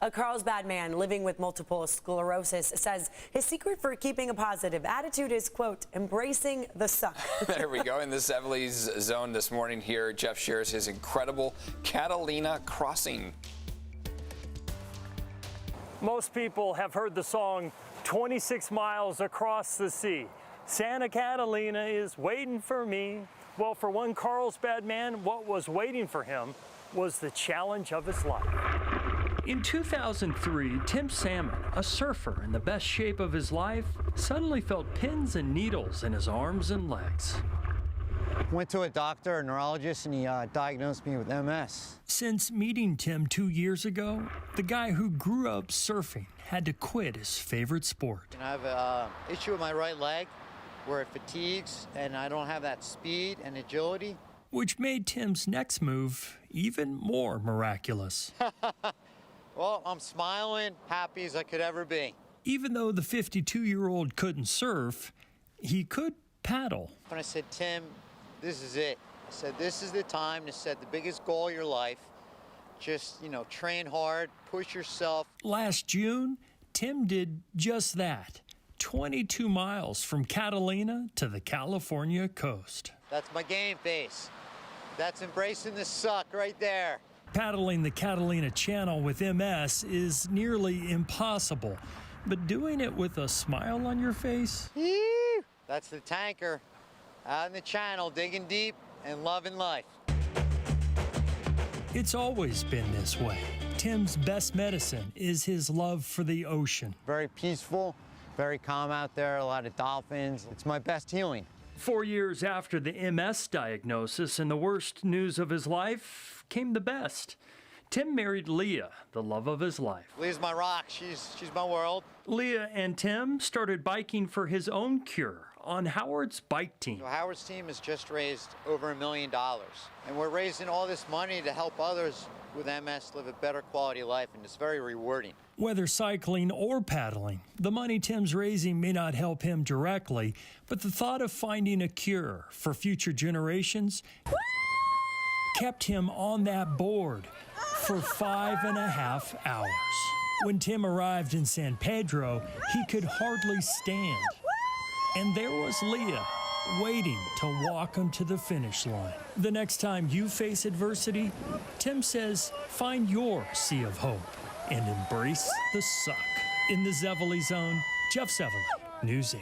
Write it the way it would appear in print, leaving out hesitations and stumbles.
A Carlsbad man living with multiple sclerosis says his secret for keeping a positive attitude is, quote, embracing the suck. There we go. In the zevely-zone this morning here, Jeff shares his incredible Catalina crossing. Most people have heard the song 26 miles across the sea. Santa Catalina is waiting for me. Well, for one Carlsbad man, what was waiting for him was the challenge of his life. In 2003, Tim Salmon, a surfer in the best shape of his life, suddenly felt pins and needles in his arms and legs. Went to a doctor, a neurologist, and he diagnosed me with MS. Since meeting Tim 2 years ago, the guy who grew up surfing had to quit his favorite sport. I have an issue with my right leg where it fatigues, and I don't have that speed and agility. Which made Tim's next move even more miraculous. Well, I'm smiling, happy as I could ever be. Even though the 52-year-old couldn't surf, he could paddle. When I said, Tim, this is it. I said, this is the time to set the biggest goal of your life. Just, train hard, push yourself. Last June, Tim did just that. 22 miles from Catalina to the California coast. That's my game face. That's embracing the suck right there. Paddling the Catalina Channel with MS is nearly impossible, but doing it with a smile on your face? That's the tanker out in the channel, digging deep and loving life. It's always been this way. Tim's best medicine is his love for the ocean. Very peaceful, very calm out there, a lot of dolphins. It's my best healing. 4 years after the MS diagnosis and the worst news of his life came the best. Tim married Leah, the love of his life. Leah's my rock. She's my world. Leah and Tim started biking for his own cure on Howard's bike team. Howard's team has just raised over $1 million, and we're raising all this money to help others with MS live a better quality life, and it's very rewarding. Whether cycling or paddling, the money Tim's raising may not help him directly, but the thought of finding a cure for future generations kept him on that board for 5.5 hours. When Tim arrived in San Pedro, he could hardly stand. And there was Leah, waiting to walk him to the finish line. The next time you face adversity, Tim says, find your sea of hope and embrace the suck. In the zevely-zone, Jeff Zevely, News 8.